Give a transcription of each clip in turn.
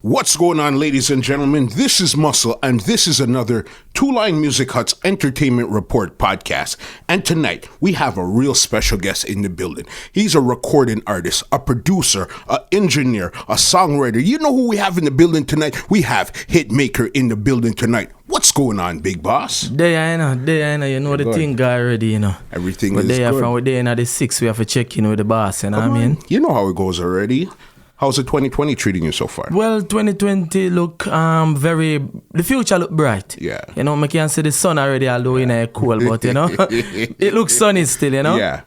What's going on, ladies and gentlemen? This is Muscle, and this is another Two Line Music Hut's Entertainment Report podcast. And tonight, we have a real special guest in the building. He's a recording artist, a producer, an engineer, a songwriter. You know who we have in the building tonight? We have Hitmaker in the building tonight. What's going on, big boss? There, you know the good. thing already, you know. Everything but is good. From we're there in the 6, we have to check in with the boss, you know what I mean? You know how it goes already. How's the 2020 treating you so far? Well, 2020 look the future look bright. Yeah. You know, I can see the sun already, although it's cool, but you know, it looks sunny still, you know? Yeah.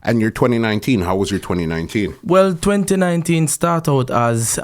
And your 2019, how was your 2019? Well, 2019 started out as,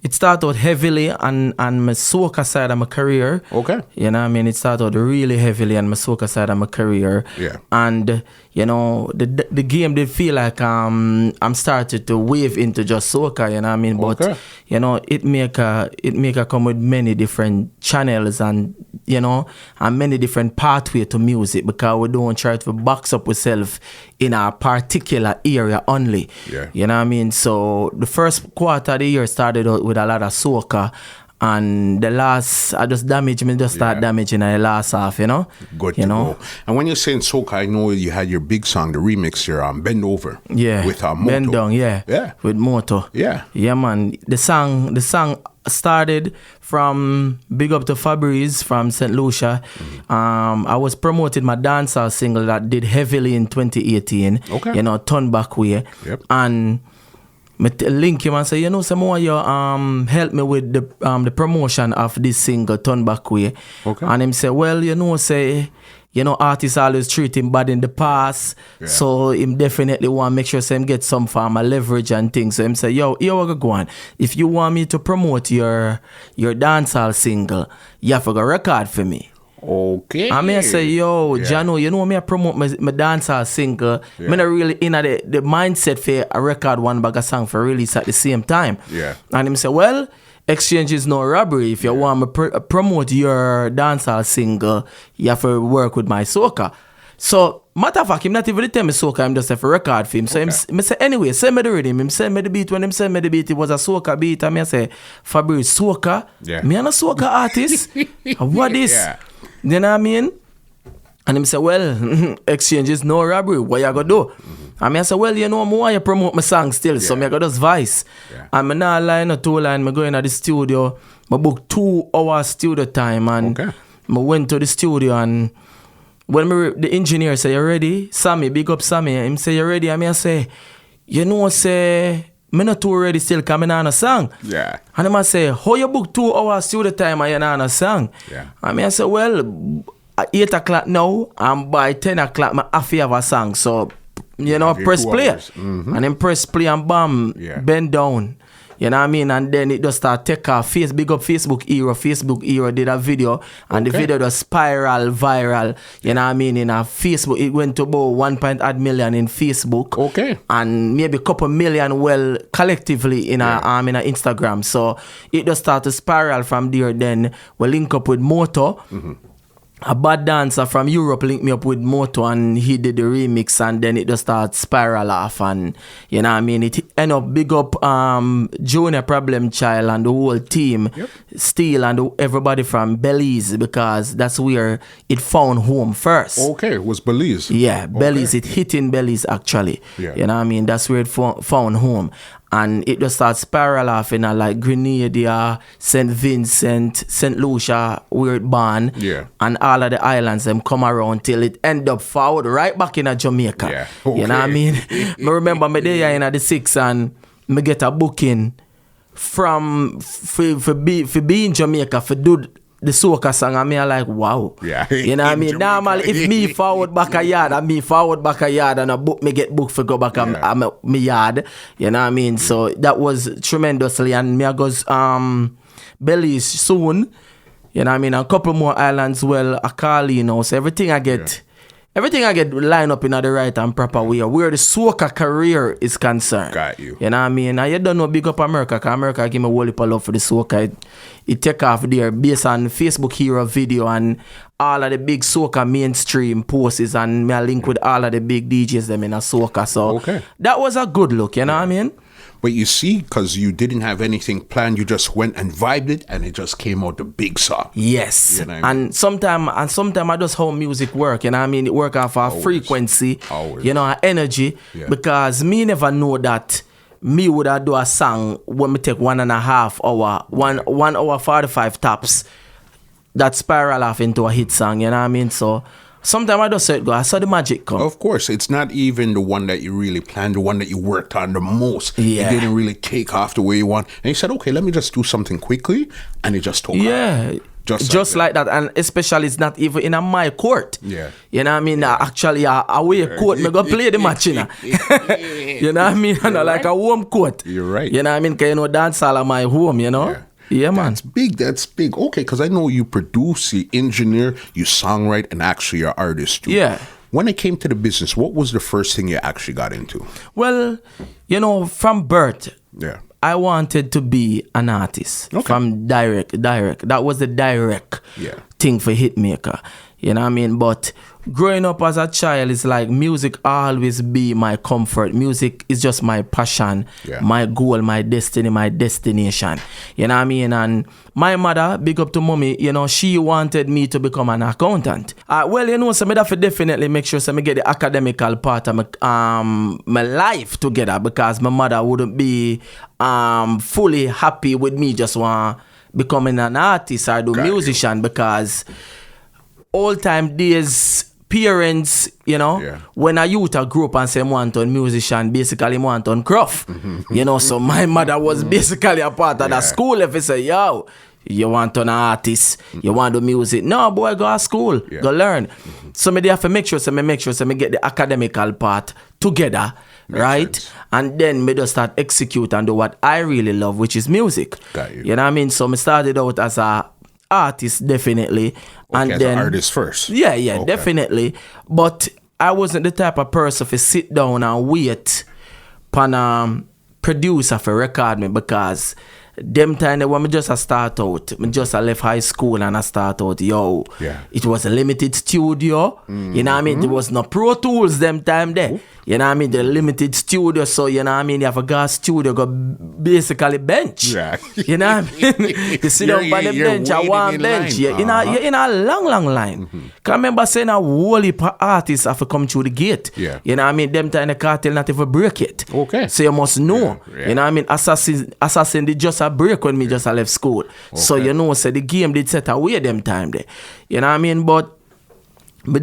it started out heavily on my soca side of my career. Okay. You know what I mean? It started out really heavily on my soca side of my career. Yeah. And, you know, the game did feel like I'm started to wave into just soca, you know what I mean? But, okay. You know, Hitmaker come with many different channels and, you know, and many different pathways to music because we don't try to box up ourselves in a particular area only. Yeah. You know what I mean? So the first quarter of the year started out with a lot of soca, and the last, I just start damaging the last half, you know? Good you to know? go. And when you're saying soca, I know you had your big song, the remix here, Bend Over. Yeah. With Moto. Bend Down, yeah. Yeah. With Moto. Yeah. Yeah, man. The song started from Big Up to Fabrice from St. Lucia. Mm-hmm. I was promoting my dancehall single that did heavily in 2018. Okay. You know, Turn Back Way. Yep. And I link him and say, you know, some more you help me with the promotion of this single, Turn Back Way. Okay. And him say, well, you know, artists always treat him bad in the past. Yeah. So him definitely want to make sure him get some form of leverage and things. So him say, yo, here we go on. If you want me to promote your dancehall single, you have to go record for me. Okay. I mean, I say, yo, yeah. Jano, you know me, I promote my dancehall single. Yeah. I'm not really in the mindset for a record one bag of song for release at the same time. Yeah. And him say, well, exchange is no robbery. If you want me promote your dancehall single, you have to work with my soca. So, matter of fact, him not even tell me soca, I'm just have a record for him. So, okay. him say, anyway, send me the rhythm. Him send me the beat. When him send me the beat, it was a soca beat. And I say, Fabrice, soca? Yeah. Me and a soca artist? What is? Yeah. You know what I mean? And him say, well, exchange is no robbery. What you gonna do? Mm-hmm. And I say, well, you know, I want you promote my song still. Yeah. So I got just voice. Yeah. And I not line or 2 line. I go in at the studio. I book 2 hours studio time. And I went to the studio. And when the engineer say, you ready? Sammy, big up Sammy. Him say, you ready? And I say, you know, say, I'm not too ready still coming on a song. Yeah. And I say, how you book 2 hours studio time and you're not on a song? Yeah. And I say, well, at 8 o'clock now, and by 10 o'clock, I have to have a song. So, you know, press play. Mm-hmm. And then press play and bam, bend down. You know what I mean? And then it just start take off. Big up Facebook era. Facebook era did a video. And the video just spiral viral. You know what I mean? In a Facebook, it went to about 1.8 million in Facebook. Okay. And maybe a couple million, well, collectively in a Instagram. So it just start to spiral from there. Then we link up with Moto. Mm-hmm. A bad dancer from Europe linked me up with Moto and he did the remix, and then it just started spiral off, and you know what I mean, it end up big up Junior Problem Child and the whole team, Styla and everybody from Belize, because that's where it found home first. Okay, it was Belize. Yeah, Belize, it hit in Belize actually. Yeah. You know what I mean, that's where it found home. And it just starts spiral off in like Grenada, St. Vincent, St. Lucia, where it born. Yeah. And all of the islands them come around till it end up forward right back in Jamaica. Yeah. Okay. You know what I mean? I remember me there in the 6 and me get a booking from for be in Jamaica for do the soca song, and me are like, wow. Yeah. You know what I mean? Normally, if me forward back a yard, and me forward back a yard, and a book me get booked for go back me yard. You know what I mean? So that was tremendously, and me I goes Belize soon. You know what I mean? A couple more islands, well, I call, you know, so everything I get lined up in the right and proper way, where the soca career is concerned. Got you. You know what I mean? And you don't know big up America, because America give me a whole heap of love for the soca. It take off there based on Facebook hero video and all of the big soca mainstream posts, and me link with all of the big DJs them in a soca. So that was a good look, you know what I mean? But you see, because you didn't have anything planned, you just went and vibed it, and it just came out the big song. Yes. You know what I mean? And sometimes I just how music work, you know what I mean? It work off a frequency, you know, a energy. Yeah. Because me never know that me would have do a song when me take 1.5 hour, 1 hour 45 tops, that spiral off into a hit song, you know what I mean? So sometimes I just say it go, I saw the magic come. Of course, it's not even the one that you really planned, the one that you worked on the most. Yeah. It didn't really take off the way you want. And you said, okay, let me just do something quickly. And it just took off. Yeah. Just like that. And especially it's not even in my court. Yeah. You know what I mean? Actually, away court, me go play the match, you know. You know what I mean? Like a home court. You're right. You know what I mean? Because, you know, dancehall are my home, you know? Yeah, man. That's big. Okay, because I know you produce, you engineer, you songwrite, and actually you're artist too. Yeah. When it came to the business, what was the first thing you actually got into? Well, you know, from birth, Yeah. I wanted to be an artist. Okay. From direct. That was the direct thing for Hitmaker. You know what I mean? But growing up as a child, it's like music always be my comfort. Music is just my passion, my goal, my destiny, my destination. You know what I mean? And my mother, big up to mommy, you know, she wanted me to become an accountant. Well, you know, so me have to definitely make sure so me get the academical part of my life together, because my mother wouldn't be fully happy with me just becoming an artist or do musician, because old time days, parents, you know, when a youth grew up and say want on musician, basically want on craft. You know, so my mother was basically a part of the school. If you say, yo, you want an artist, you want to do music. No, boy, go to school, go learn. So me have to make sure me get the academical part together. Right? Sense. And then me just start execute and do what I really love, which is music. Got you. You know what I mean? So me started out as a artist, definitely. And as then an artist first. Yeah, definitely. But I wasn't the type of person to sit down and wait for a producer for record me, because them time when me just start out, me just left high school and I start out, it was a limited studio. You know what I mean? There was no Pro Tools them time there. Ooh. You know what I mean? The limited studio, so you know what I mean? You have a gas studio, go basically bench. Yeah. You know what I mean? You sit down by the bench, I want bench. You're in a long line. Cause I remember saying a whole heap of artists have to come through the gate. Yeah. You know what I mean? Them time the cartel not even break it. Okay. So you must know. Yeah. You know what I mean? Assassin did just a break when me just left school. Okay. So you know, so the game did set away them time there. You know what I mean? But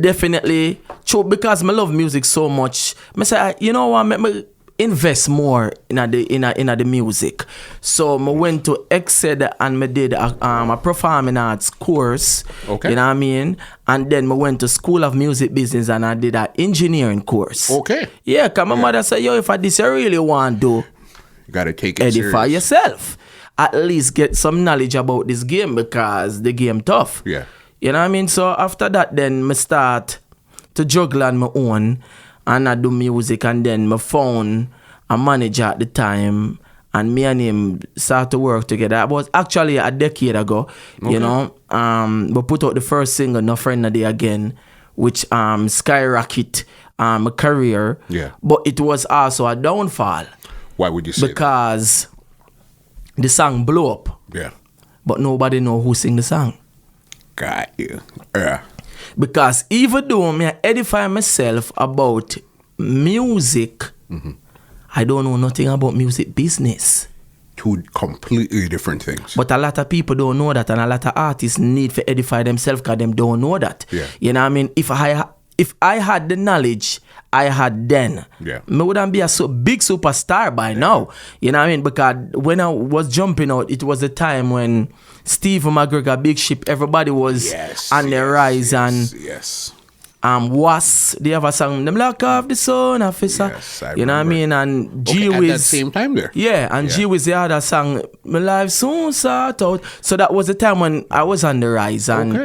definitely, because I love music so much, I say, you know what, me invest more in the music. So I went to Exed and I did a performing arts course. Okay. You know what I mean? And then I went to School of Music Business and I did an engineering course. Okay. Yeah, because my mother said, yo, if I this you really want to do, you gotta take it edify serious. Yourself. At least get some knowledge about this game, because the game tough. Yeah. You know what I mean? So after that, then I start to juggle on my own and I do music, and then I found a manager at the time and me and him started to work together. It was actually a decade ago, you know. We put out the first single, No Friend A Day Again, which skyrocket my career. Yeah. But it was also a downfall. Why would you say because the song blew up. Yeah. But nobody know who sing the song. Got you. Yeah. Because even though I edify myself about music, I don't know nothing about music business. Two completely different things. But a lot of people don't know that, and a lot of artists need to edify themselves because them don't know that. Yeah. You know what I mean? If I had the knowledge I had then, I wouldn't be a big superstar by now. You know what I mean? Because when I was jumping out, it was the time when Steve McGregor, Big Ship, everybody was on the rise. Was they have a song, them lock off the sun, officer. Yes, I you know what I mean? And G at that same time there. Yeah, and G Wiz, they had a song, My Life Soon Sort Out. So that was the time when I was on the rise. And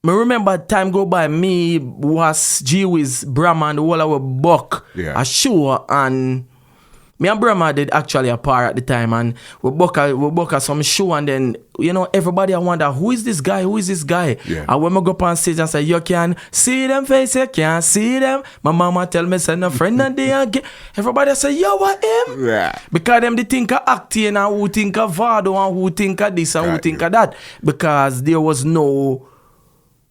I remember time go by, me was G Wiz, Brahma, and the whole of Buck, a show, and Me and Brahma did actually a par at the time, and we book some show, and then, you know, everybody I wonder, who is this guy? Yeah. And when I go up on stage and say, you can see them face, you can't see them. My mama tell me, say, no friend and they again. Everybody say, yo, what him? Yeah. Because them they think of acting, and who think of Vado, and who think of this, and who think of that. Because there was no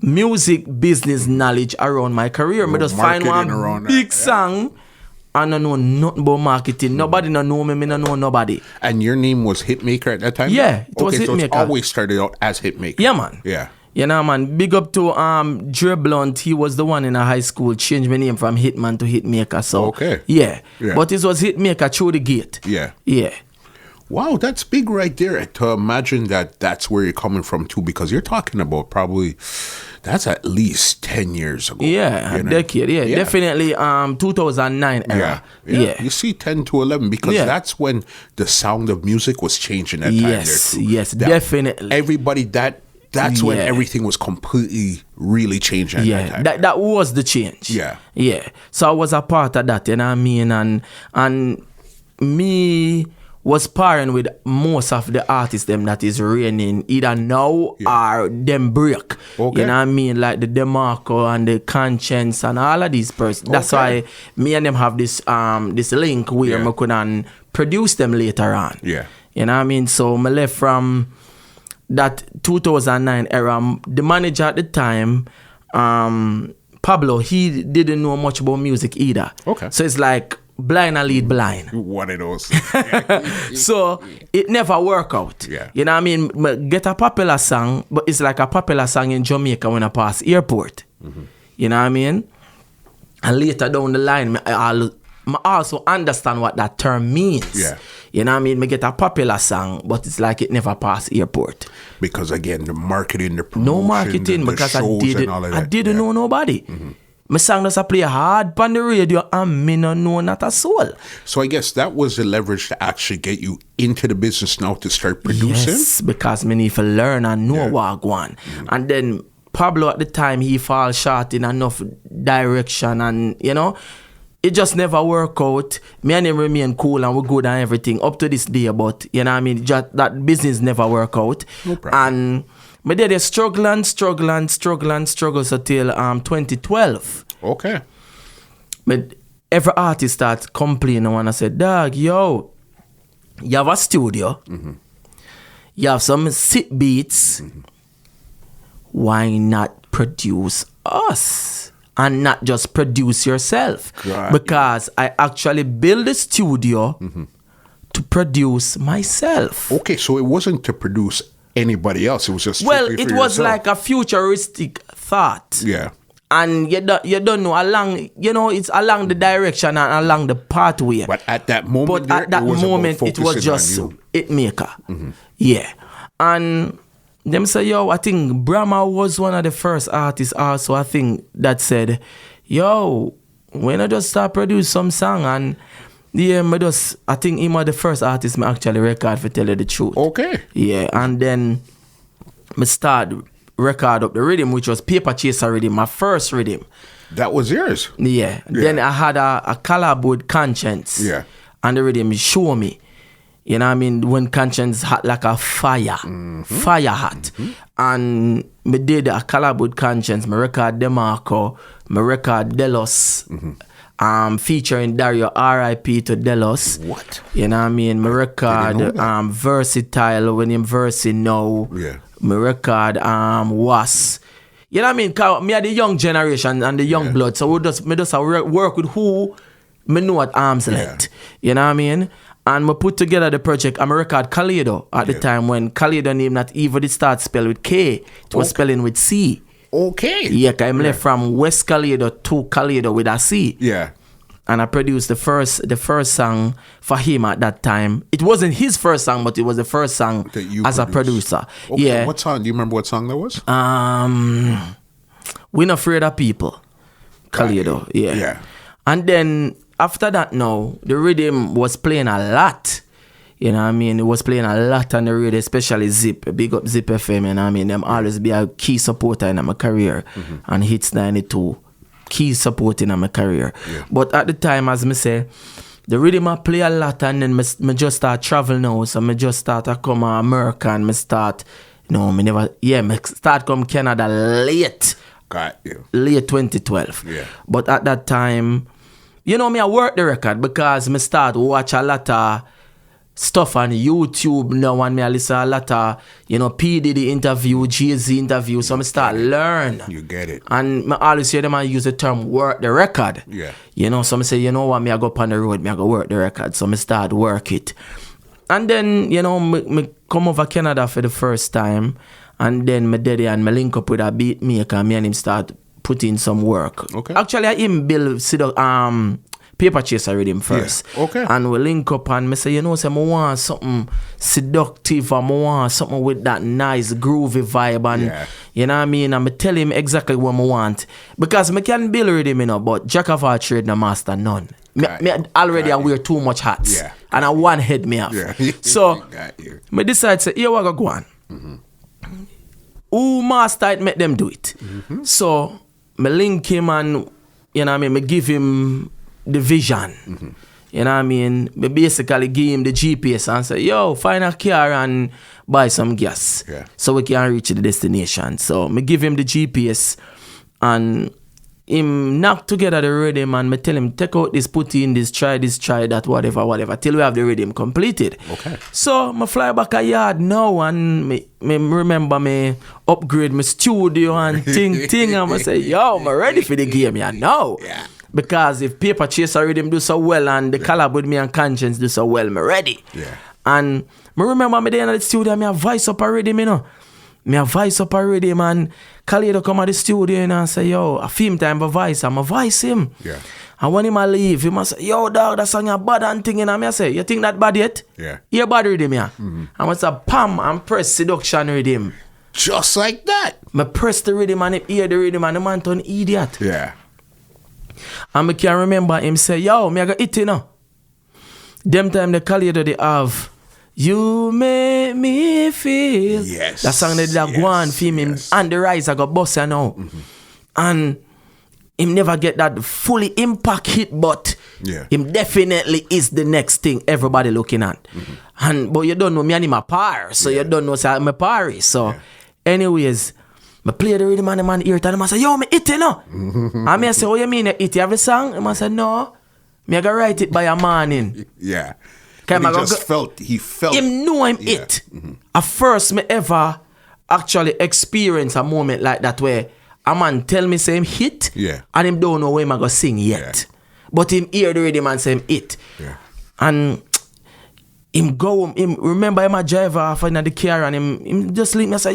music business knowledge around my career. Me just find one big song, and I know nothing about marketing. Nobody no know me, me no know nobody. And your name was Hitmaker at that time? Yeah, it was Hitmaker. So it's always started out as Hitmaker. Yeah, man. Yeah. You know, man. Big up to Dre Blunt. He was the one in a high school changed my name from Hitman to Hitmaker. So yeah. But it was Hitmaker through the gate. Yeah. Yeah. Wow, that's big right there. To imagine that that's where you're coming from too, because you're talking about probably that's at least 10 years ago. Yeah, you know? decade. Yeah, definitely 2009 era. Yeah. You see 10 to 11 because that's when the sound of music was changing at time there too. Yes, definitely. Everybody that's when everything was completely really changing at that time. That was the change. Yeah. So I was a part of that, you know what I mean? And me was pairing with most of the artists them that is reigning either now or them break. Okay. You know what I mean? Like the DeMarco and the Conscience and all of these persons. That's why me and them have this this link where we could produce them later on. Yeah. You know what I mean? So I left from that 2009 era. The manager at the time, Pablo, he didn't know much about music either. Okay. So it's like blind and lead blind. One of those. So it never work out. Yeah. You know what I mean? Get a popular song, but it's like a popular song in Jamaica when I pass airport. Mm-hmm. You know what I mean? And later down the line, I also understand what that term means. Yeah. You know what I mean? Me get a popular song, but it's like it never pass airport. Because again, the marketing, the promotion, no marketing, because I didn't know nobody. Mm-hmm. My song does play hard on the radio and me no know not a soul. So I guess that was the leverage to actually get you into the business now to start producing? Yes, because me need to learn and know what I want. Mm-hmm. And then Pablo at the time, he fall short in enough direction and, you know, it just never work out. Me and him remain cool and we good and everything up to this day, but, you know what I mean, just that business never work out. No problem. And me did a struggle so till 2012. Okay. But every artist starts complaining when I said, dog, yo, you have a studio, you have some sit beats, why not produce us? And not just produce yourself. God. Because I actually built a studio to produce myself. Okay, so it wasn't to produce anybody else. It was just it was like a futuristic thought. Yeah. And you don't know along, you know, it's along the direction and along the pathway. But at that moment, it was just Hitmaker. Yeah. And them say, yo, I think Brahma was one of the first artists also, I think, that said, yo, when I just start produce some song and I think he was the first artist me actually record, for tell you the truth. Okay. Yeah, and then me start record up the rhythm, which was Paper Chaser Riddim, my first rhythm. That was yours? Yeah. Then I had a collab with Conscience. Yeah. And the rhythm Show Me. You know what I mean? When Conscience hot like a fire. Fire hot. And me did a collab with Conscience. Me record DeMarco. Me record Delos. Featuring Dario, R.I.P. to Delos. What? You know what I mean? Me record Versatile when him versing now. Yeah. Me record Was. You know what I mean? Cause me are the young generation and the young blood. So me just work with who me know at arm's length. You know what I mean? And me put together the project and me record Kalido at the time when Kalido name not even did start spell with K. It was spelling with C. Okay. Yeah, cause I'm left from West Kalido to Kalido with a C. Yeah. And I produced the first song for him at that time. It wasn't his first song, but it was the first song as a producer. Okay. Yeah. What song? Do you remember what song that was? We're Not Afraid of People. Kalido. Yeah. And then after that now, the rhythm was playing a lot. You know what I mean? It was playing a lot on the radio, especially Zip. Big up Zip FM, you know what I mean? Them always be a key supporter in my career. And Hits 92. Key supporting in my career. But at the time, as me say, the rhythm I play a lot, and then me just start travel now. So me just start to come to America, and me start, me start come Canada late. Got you. Late 2012. Yeah. But at that time, me I work the record because me start watch a lot of stuff on YouTube now, and me I listen a lot of, P. Diddy interview, Jay-Z interview, so me start learn. You get it. And me always hear them I use the term work the record. Yeah. So me say, me I go up on the road, me I go work the record. So me start work it. And then, me come over Canada for the first time, and then my daddy and me link up with a beat maker, me and him start putting some work. Okay. Actually, I him build Paper Chaser Riddim first. Yeah. Okay. And we link up and me say, say, I want something seductive, and I want something with that nice groovy vibe, and you know what I mean? And I tell him exactly what I want. Because I can build Riddim, but jack of all trade, no master none. Me already I wear too much hats. Yeah. And I one head me off. Yeah. So, Got you. I decide, say, here we go on. Who master it, make them do it. So, me link him and, me give him the vision. You know what I mean? Me basically give him the GPS and say, find a car and buy some gas. Yeah. So we can reach the destination. So, me give him the GPS and him knock together the rhythm, and me tell him, take out this, put in this, try that, whatever, till we have the rhythm completed. Okay. So, me fly back a yard now, and me remember me upgrade my studio and thing, and I say, I'm ready for the game, now. Yeah. Because if Paper Chaser Riddim do so well, and the collab with me and Conscience do so well, me ready. Yeah. And me remember me there in the studio, me have voice up already, Me have voice up already, man. Khalid come at the studio and say, a film time for voice. I'm a voice him. Yeah. And when him a leave, he must say, dog, that song you bad and thing. And I say, you think that bad yet? Yeah. You bad Riddim, yeah. And I say, pam, and press Seduction Riddim. Just like that. Me press the rhythm and him hear the rhythm, and the man turn idiot. Yeah. And me can remember him say, me I got it, Them time the Khalid they have, you make me feel. Yes. That song they go on film him and the rise I got boss now. And him never get that fully impact hit, but him definitely is the next thing everybody looking at. But you don't know me and him a par, so you don't know say I'm a party. So anyways, I play the rhythm and the man hear it and I say, me it, And I say, you mean you it? You have the song? And I say, no. Me I go write it by a morning. Yeah. He felt him know him it. At first me ever actually experience a moment like that where a man tell me say him hit, and him don't know where him I go sing yet. But him hear the rhythm and say him it. And him go him remember him a driver off in the car, and him just leave me and say,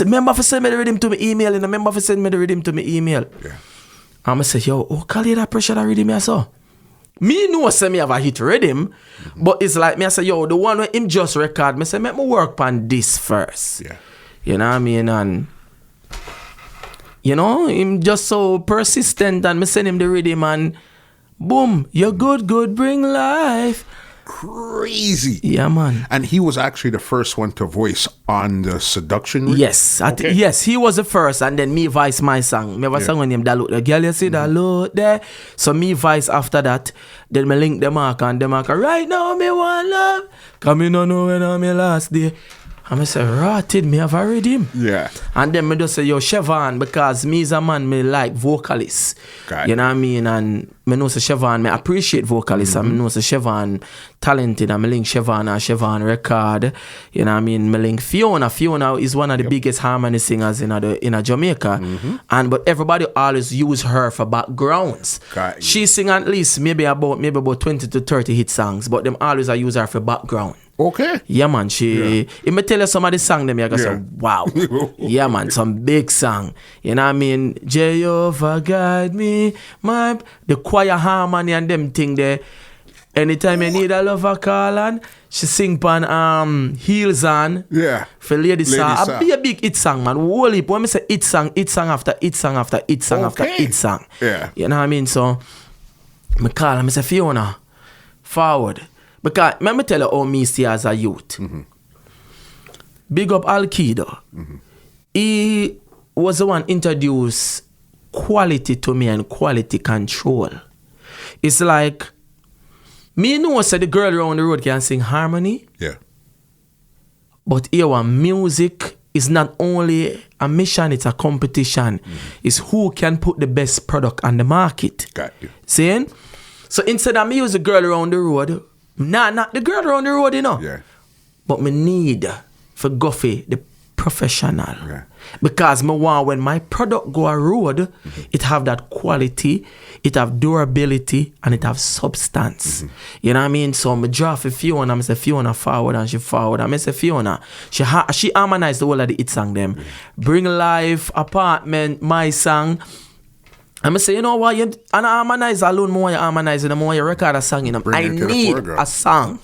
remember if send me the rhythm to my email, and remember if send me the rhythm to my email. And I say, Khalid that pressure that rhythm I saw. Me know say me have a hit rhythm, but it's like me I say, the one where him just record, me say, make me work on this first. You know what I mean? And him just so persistent, and me send him the rhythm, and boom, you're good, bring life. Crazy. Yeah, man. And he was actually the first one to voice on the Seduction Riddim? Yes. Yes, he was the first, and then me voice my song. Me have a song when him Dalut. The girl you see Dalut there. So me voice after that. Then me link the mark, and the mark, right now me want love. Come in on when I'm my last day. And I say, rotted, me have a rhythm. Yeah. And then me just say, Chevron, because me is a man, me like vocalists. You know what I mean? And me know say Chevron, me appreciate vocalists, and me know say Chevron talented, and me link Chevron and Chevron record. You know what I mean? Me link Fiona. Fiona is one of the biggest harmony singers in Jamaica. But everybody always use her for backgrounds. She sing at least maybe about 20 to 30 hit songs, but them always I use her for background. Okay. Yeah, man. If me tell you some of the song them, you go say, wow. Yeah, man. Some big song. You know what I mean? Jehovah guide me. The choir harmony and them thing there. Anytime you need a lover call on, she sing pan heels on. Yeah. For Lady Song. I'll be a big hit song, man. Whole heap. When me say hit song after hit song after hit song after hit song. Yeah. You know what I mean? So, me call and me say, Fiona, forward. Because let me tell you how me see as a youth. Big up Al-Kido. He was the one introduced quality to me and quality control. It's like Me know say the girl around the road can sing harmony. Yeah. But here, music is not only a mission, it's a competition. It's who can put the best product on the market. Got you. Saying? So instead of me use the girl around the road, not the girl around the road, you know. Yeah. But me need for go for the professional. Yeah. Because me want when my product go a road, it have that quality, it have durability, and it have substance. You know what I mean? So me draw for Fiona, I say Fiona forward and she forward. And I say Fiona, she harmonized the whole of the hit song them. Bring Life, Apartment, My Song. And I say, you know what, you and harmonize alone, more you harmonize the more you record a song in them. I need a song.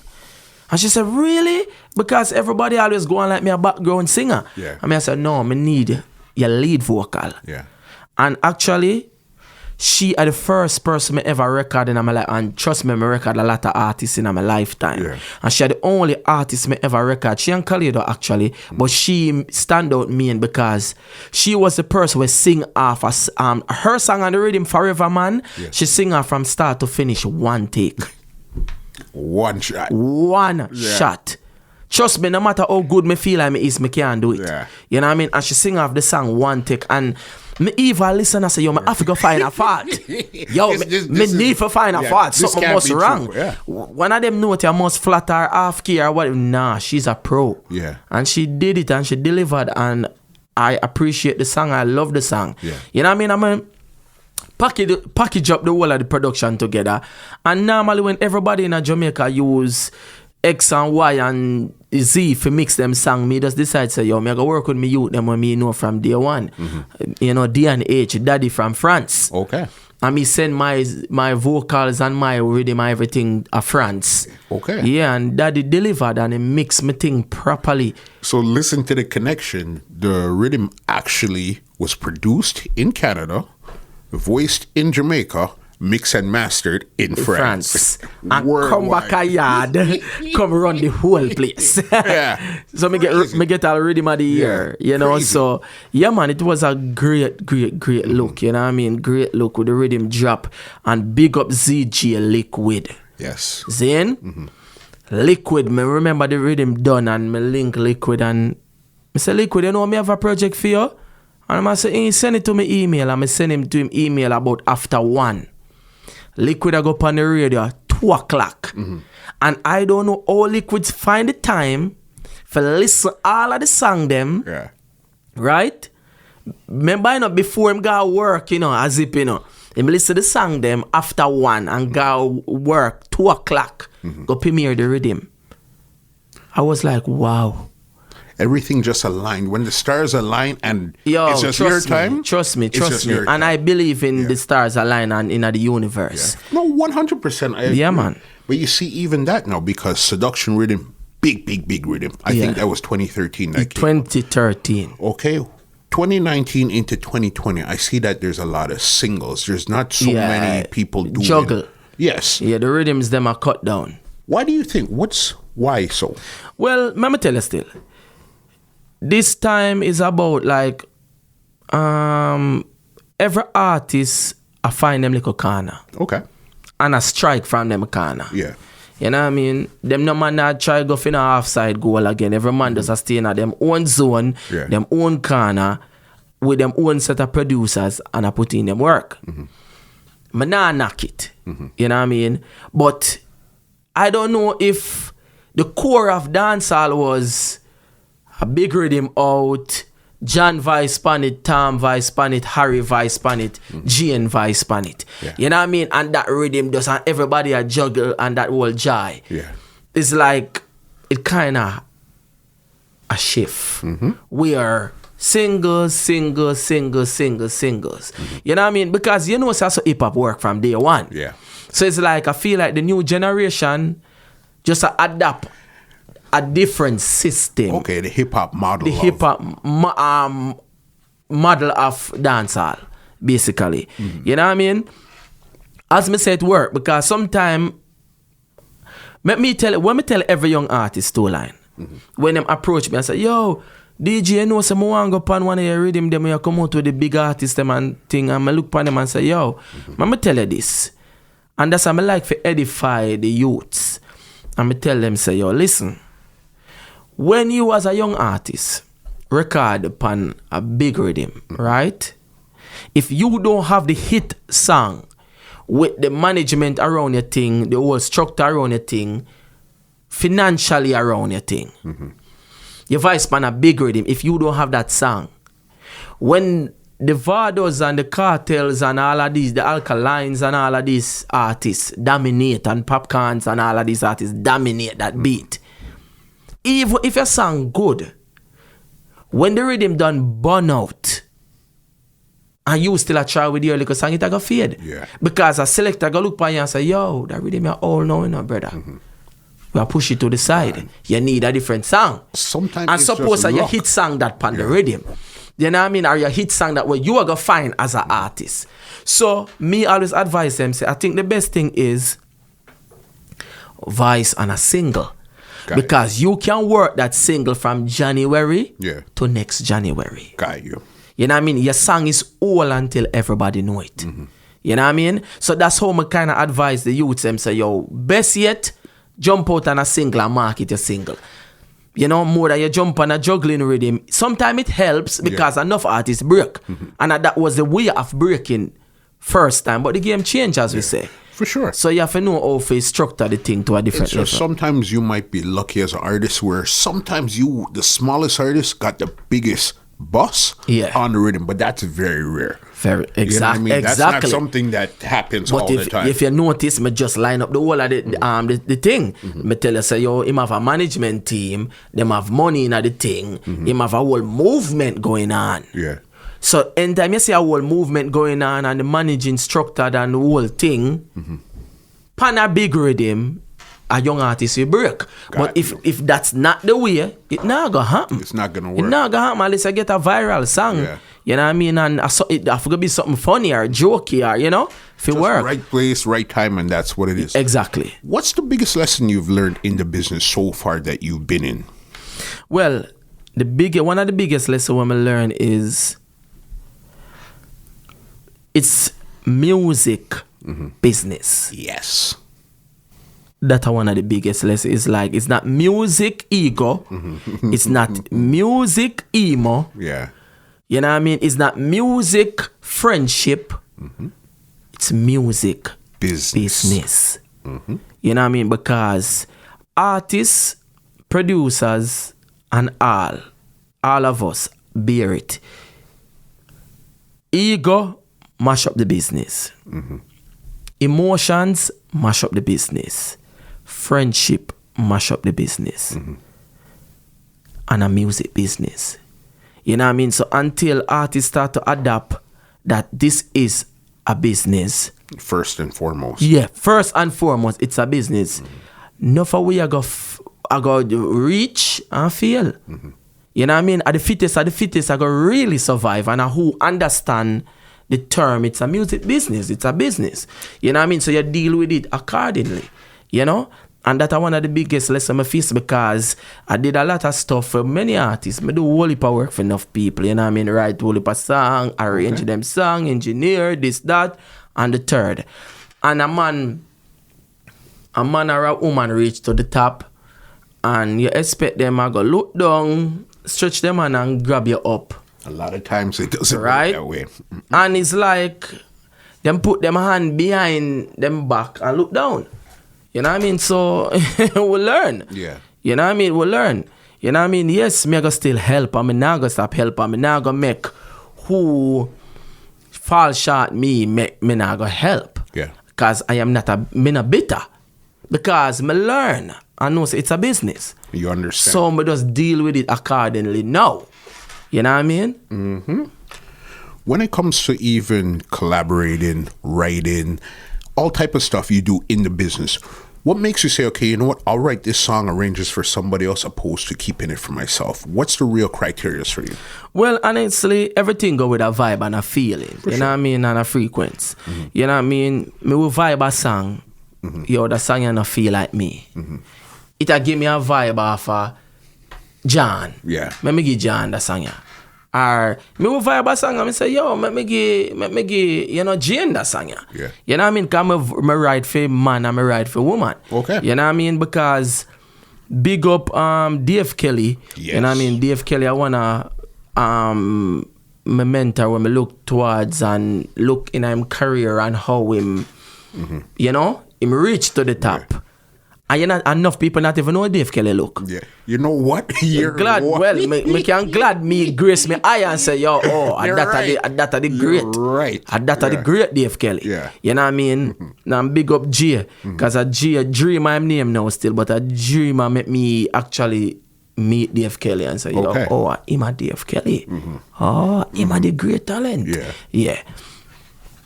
And she said, really? Because everybody always go on like me a background singer. Yeah. I said, no, I need your lead vocal. Yeah. And actually, she is the first person me ever record in my life. And trust me, I record a lot of artists in my lifetime. Yeah. And she is the only artist me ever record. She and Khalid actually, but she stand out mean because she was the person who sing off her song on the rhythm Forever Man. Yeah. She sing off from start to finish one take. One shot. One shot. Trust me, no matter how good me feel like me can't do it. Yeah. You know what I mean? And she sing off the song one take. And me even listen and say, yo, me have to go find a fault. Yo, me need to find a fault. Something must wrong. Yeah. One of them know it, I must flatter her half key or what. Nah, she's a pro. Yeah. And she did it and she delivered. And I appreciate the song. I love the song. Yeah. You know what I mean? Package up the whole of the production together. And normally when everybody in Jamaica use X and Y and Z for mix them song, me just decide say, yo, me go work with me youth them when me know from day one. You know, D and H, daddy from France. Okay. And me send my vocals and my rhythm and everything to France. Okay. Yeah, and daddy delivered and he mixed me thing properly. So listen to the connection. The rhythm actually was produced in Canada, voiced in Jamaica, mixed and mastered in France. And come back a yard, come run the whole place. Yeah. So me get a rhythm of the year, you know. Crazy. So yeah, man, it was a great look. You know what I mean? Great look with the rhythm drop and big up ZG Liquid. Yes. Zane, Liquid. Me remember the rhythm done and me link Liquid and me say Liquid, you know me have a project for you. And I say, he send it to me email. And I send him to him email about after 1. Liquid I go up on the radio 2 o'clock. And I don't know how Liquids find the time for listen all of the song them. Yeah. Right? Remember, you know, before him go work, you know, as if, you know, him listen to the song them after 1 and go work 2 o'clock. Go premiere the rhythm. I was like, wow. Everything just aligned. When the stars align and Yo, it's just your time. Trust me. And time. I believe in the stars align and in the universe. Yeah. No, 100%. I agree. Yeah, man. But you see even that now because Seduction Riddim, big rhythm. I think that was 2013. That came 2013. out. Okay. 2019 into 2020, I see that there's a lot of singles. There's not so many people doing juggle. Yes. Yeah, the rhythms them are cut down. Why do you think? Why so? Well, let me tell you still. This time is about like every artist I find them little corner. Okay. And I strike from them corner. Yeah. You know what I mean? Them no man not try go for a half-side goal again. Every man does a stay in them own zone, them own corner, with them own set of producers and I put in them work. I nah knock it. You know what I mean? But I don't know if the core of dancehall was a big rhythm out, John Vice pan it, Tom Vice pan it, Harry Vice pan it, Jane Vice pan it. Yeah. You know what I mean? And that rhythm does and everybody a juggle and that whole joy. Yeah. It's like it kinda a shift. We are singles. You know what I mean? Because you know it's also hip hop work from day one. Yeah. So it's like I feel like the new generation just adapt a different system. Okay, the hip hop model. The hip hop model of dancehall, basically. You know what I mean? As me say it work because sometimes when me tell every young artist two line, when them approach me and say, yo, DJ, you know, so I want to go upon one of your rhythm, them you come out with the big artists them and thing, and I look upon them and say, yo, let me tell you this. And that's what I like to edify the youths. And I tell them, say, yo, listen, when you as a young artist record upon a big rhythm, right? If you don't have the hit song with the management around your thing, the whole structure around your thing, financially around your thing, your voice upon a big rhythm, if you don't have that song, when the Vados and the Cartels and all of these, the Alkalines and all of these artists dominate, and Popcorns and all of these artists dominate that beat. Even if your song good, when the rhythm done burn out, and you still a try with your little song, it a go fade. Yeah. Because a selector go look upon you and say, yo, that rhythm you all know, you know, brother. We push it to the side. You need a different song. Sometimes and it's suppose just your luck. hit song that pan the rhythm. You know what I mean? Or your hit song that what you are going to find as an artist. So, me always advise them, say, I think the best thing is voice on a single. Because you can work that single from January to next January. Got you. You know what I mean? Your song is all until everybody know it. You know what I mean? So that's how I kind of advise the youths them, say, yo, best yet, jump out on a single and market your single. You know, more than you jump on a juggling rhythm. Sometimes it helps because enough artists break. And that was the way of breaking first time. But the game changed, as we say. For sure. So you have to know how to structure the thing to a different level. Sometimes you might be lucky as an artist where sometimes you, the smallest artist, got the biggest boss on the rhythm. But that's very rare. Very exactly. You know what I mean? That's Exactly. not something that happens But all the time. if you notice, me just line up the whole of the thing. Me tell you, say, yo, him have a management team, them have money in the thing, him have a whole movement going on. Yeah. So anytime you see a whole movement going on and the managing structure and the whole thing, pan a big rhythm, a young artist will break. But if that's not the way, it not gonna happen. It's not gonna work. It not gonna happen unless I get a viral song. Yeah. You know what I mean? And it have to be something funny or jokey or, you know, if it work. Right place, right time, and that's what it is. Exactly. What's the biggest lesson you've learned in the business so far that you've been in? Well, one of the biggest lessons I learn is it's music business. Yes. That's one of the biggest lessons. It's like, it's not music ego. It's not music emo. Yeah. You know what I mean? It's not music friendship. It's music business. You know what I mean? Because artists, producers, and all of us bear it. Ego mash up the business. Emotions mash up the business. Friendship mash up the business. And a music business. You know what I mean? So until artists start to adapt that this is a business. First and foremost. Yeah, first and foremost, it's a business. No for we I go reach and fail. You know what I mean? At the fittest, I go really survive. And who understand the term, it's a music business. It's a business. You know what I mean? So you deal with it accordingly. You know? And that's one of the biggest lessons I face because I did a lot of stuff for many artists. I do a whole heap of work for enough people. You know what I mean? Write a whole heap of song, arrange them song, engineer, this, that, and the third. And a man or a woman reach to the top and you expect them to go look down, stretch them hand and grab you up. A lot of times it doesn't work that way. And it's like them put them hand behind them back and look down. You know what I mean? So we'll learn. Yeah. You know what I mean? We'll learn. You know what I mean? Yes, me go still help. I mean, now go stop help. I mean, now go make who fall short me now go help. Yeah. Because I am not bitter. Because me learn. I know it's a business. You understand. So me just deal with it accordingly now. You know what I mean? When it comes to even collaborating, writing, all type of stuff you do in the business, what makes you say, okay, you know what, I'll write this song arranges for somebody else opposed to keeping it for myself? What's the real criteria for you? Well, honestly, everything go with a vibe and a feeling. You know what I mean? And a frequency. You know what I mean? Me will vibe a song. Yo, the song you not feel like me. It'll give me a vibe of John. Yeah. Let me give John the song. Or me will vibe a song and me say, yo, me give, you know, Jane that song. Yeah. You know what I mean? Because me write for man and me write for woman. Okay. You know what I mean? Because big up Dave Kelly. Yes. You know what I mean? Dave Kelly, I wanna my mentor when me look towards and look in him career and how him you know, him reach to the top. Yeah. And you know, enough people not even know how Dave Kelly look. Yeah. You know what? You're glad, what? well, me can glad me grace me eye and say, yo, that are the great. Right. That are the great Dave Kelly. Yeah. You know what I mean? Now I'm big up G. Because a dream I'm name now still, but a dreamer make me actually meet Dave Kelly and say, yo, him a Dave Kelly. Him a the great talent. Yeah. Yeah.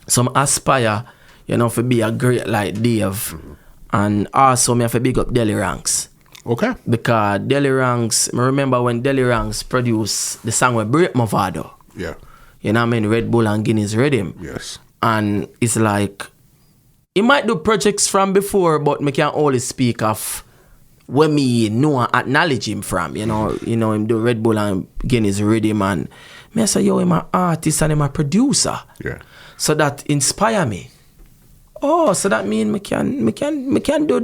So I aspire, you know, to be a great like Dave. And also, me have to big up Deli Ranks. Okay. Because Deli Ranks, I remember when Deli Ranks produced the song with Break My Vado. Yeah. You know what I mean? Red Bull and Guinness Riddim. Yes. And it's like, he might do projects from before, but me can only speak of where me know and acknowledge him from. You know, him do Red Bull and Guinness Riddim. And me I say, yo, him an artist and him a producer. Yeah. So that inspire me. Oh, so that mean me can do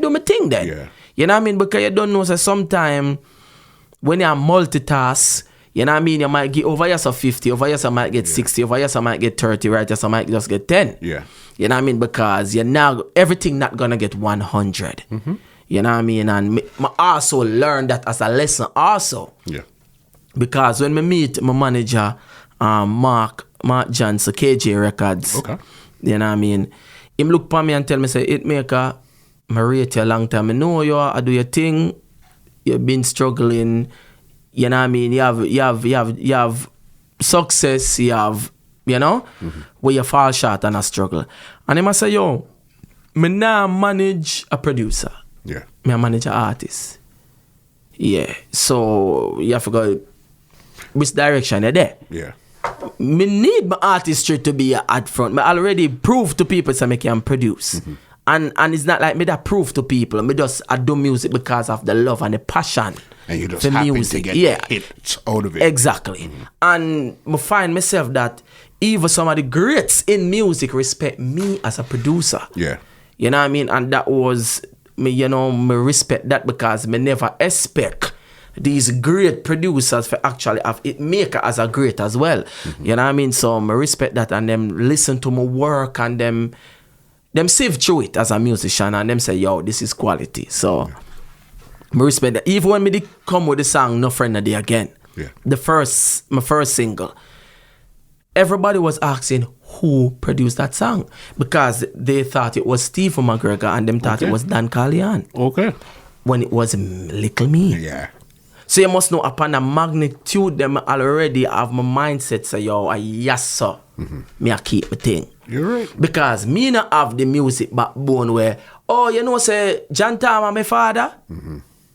my thing then. Yeah. You know what I mean? Because you don't know, so sometimes when you multitask, you know what I mean, you might get over here so 50, over here so might get 60, over here so might get 30, right? Here so might just get 10. Yeah. You know what I mean? Because you're now everything not gonna get 100. You know what I mean? And me also learn that as a lesson also. Yeah. Because when me meet my manager, Mark Johnson, KJ Records. Okay. You know what I mean? Him look for me and tell me, say, Hitmaker, I rate you a long time. I know you are, I do your thing. You've been struggling. You know what I mean? You have success. You have, you know, where you fall short and a struggle. And him I say, yo, me now manage a producer. Yeah. Me I manage an artist. Yeah. So you have to go which direction you're there. Yeah. Me need my artistry to be at front. Me already prove to people so I can produce. And it's not like me that prove to people. Me just I do music because of the love and the passion. And you just for happen music. to get hits out of it. Exactly. And I find myself that even some of the greats in music respect me as a producer. Yeah. You know what I mean? And that was me, you know, me respect that because me never expect these great producers for actually have Hitmaker as a great as well. You know what I mean? So I respect that and them listen to my work and them sieve through it as a musician and them say, yo, this is quality. So I respect that. Even when me did come with the song No Friend of the Again, my first single, everybody was asking who produced that song because they thought it was Stephen McGregor and them thought it was Dan Carlian. Okay. When it was Little Me. Yeah. So you must know upon the magnitude them already have my mindset say, yo, yes sir, me I keep my thing. You're right. Because me not have the music backbone where, oh, you know, say, John Tama my father.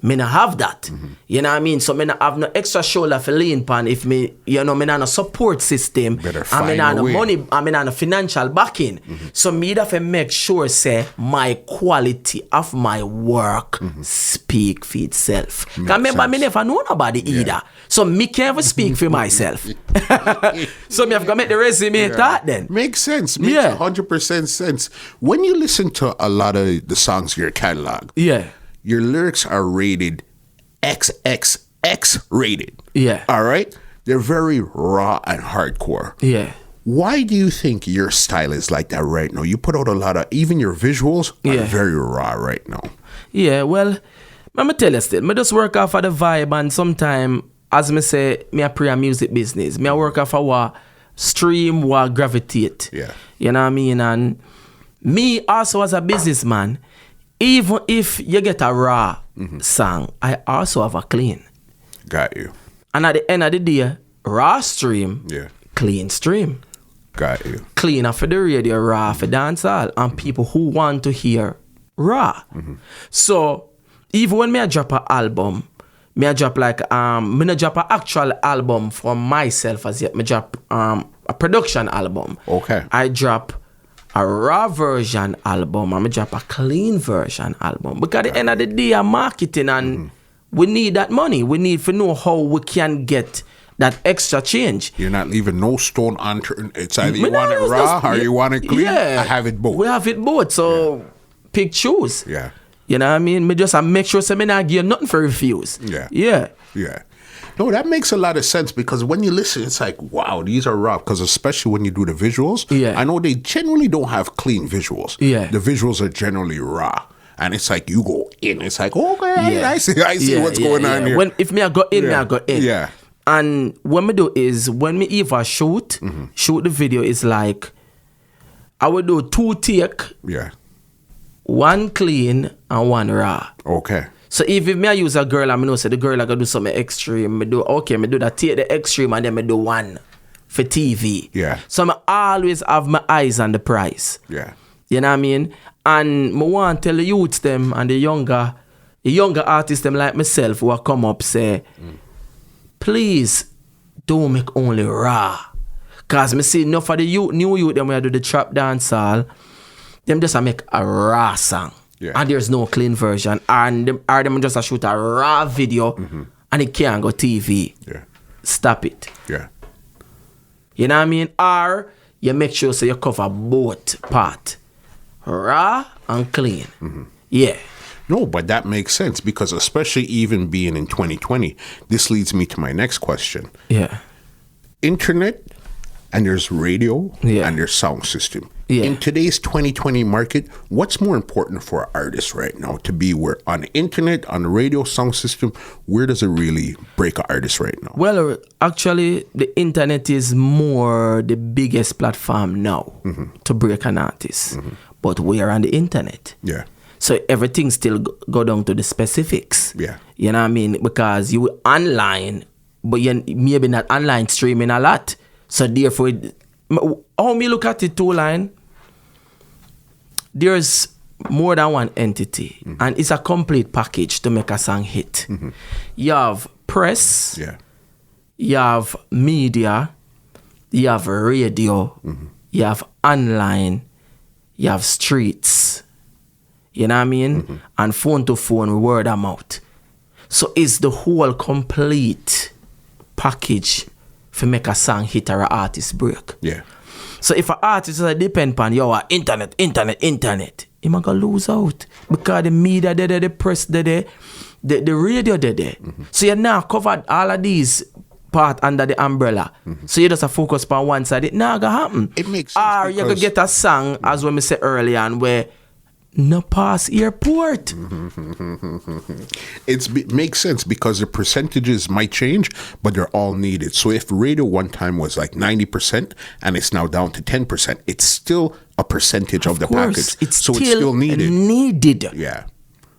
Me not have that. You know what I mean? So me not have no extra shoulder for lean pan if me, you know, me not no support system. Better and me not no way. money, and me not no financial backing. So me have to make sure say my quality of my work speak for itself. Because remember, me never know nobody either. So me can't even speak for myself. So me have to make the resume that then. Makes sense. Makes 100% sense. When you listen to a lot of the songs in your catalog, your lyrics are rated XXX rated. Yeah. All right? They're very raw and hardcore. Yeah. Why do you think your style is like that right now? You put out a lot of, even your visuals are very raw right now. Yeah, well, let me tell you still, I just work off of the vibe and sometimes, as me say, me a pre music business. Me a work off of what stream, what gravitate. Yeah. You know what I mean? And me also as a businessman, even if you get a raw song, I also have a clean. Got you. And at the end of the day, raw stream, clean stream. Got you. Clean off for the radio, raw for dancehall, and people who want to hear raw. So even when me I drop an album, me I drop like me not drop an actual album for myself as yet. Me drop a production album. Okay. I drop a raw version album and me drop a clean version album. Because at the end of the day, I'm marketing and we need that money. We need to know how we can get that extra change. You're not leaving no stone unturned. It's either you want it raw or you want it clean. I have it both. We have it both. So pick choose. Yeah. You know what I mean? Me just make sure so me not give you nothing for refuse. Yeah. Yeah. Yeah. No, that makes a lot of sense because when you listen, it's like, wow, these are raw. Because especially when you do the visuals, I know they generally don't have clean visuals. Yeah. The visuals are generally raw. And it's like you go in. It's like, okay, I see what's going on here. If me I go in, I go in. Yeah. And what me do is when me either shoot the video is like I would do 2 take. Yeah. 1 clean and 1 raw. Okay. So if me I use a girl and I know say the girl I gotta do something extreme, me do that take the extreme and then me do 1 for TV. Yeah. So I always have my eyes on the price. Yeah. You know what I mean? And I want to tell the youths them and the younger artists them like myself who come up say, please don't make only raw. Cause me see enough of the new youth them where do the trap dancehall, them just make a raw song. Yeah. And there's no clean version. And them just shoot a raw video and it can't go TV. Yeah. Stop it. Yeah. You know what I mean? Or you make sure so you cover both part. Raw and clean. Yeah. No, but that makes sense because especially even being in 2020, this leads me to my next question. Yeah. Internet and there's radio Yeah. and there's sound system. Yeah. In today's 2020 market, what's more important for artists right now to be where on the internet, on the radio, sound system, where does it really break an artist right now? Well, actually, the internet is more the biggest platform now to break an artist. But we are on the internet. Yeah. So everything still go down to the specifics. Yeah. You know what I mean? Because you online, but you maybe not online streaming a lot. So therefore, how me look at it 2 line, there's more than one entity. And it's a complete package to make a song hit. You have press. Yeah. You have media, you have radio, you have online, you have streets, you know what I mean? And phone to phone, word of mouth. So it's the whole complete package for make a song hit or an artist break. Yeah. So if an artist depend on internet, he might go lose out because the media there, the press there, the radio there. So you now covered all of these part under the umbrella. So you just focus on one side. It not gonna happen. It makes sense. Or you could get a song, as when we said earlier, and where no pass airport. It makes sense because the percentages might change, but they're all needed. So if radio one time was like 90% and it's now down to 10%, it's still a percentage of the package. It's so it's still needed. Needed. Yeah.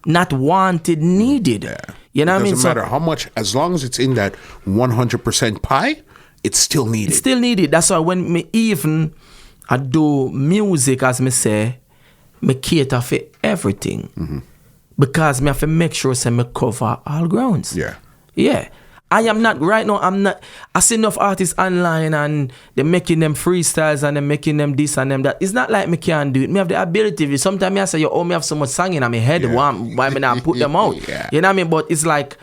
Not wanted, needed. Yeah. You know what I mean? Doesn't matter how much, as long as it's in that 100% pie, it's still needed. It's still needed. That's why when I do music, as me say, me cater for everything. Because me have to make sure say me cover all grounds. Yeah. Yeah. I am not, right now, I see enough artists online and they're making them freestyles and they're making them this and them that. It's not like me can't do it. Me have the ability. Sometimes I say, me have so much singing in my head. Why me not put them out? Yeah. You know what I mean? But it's like,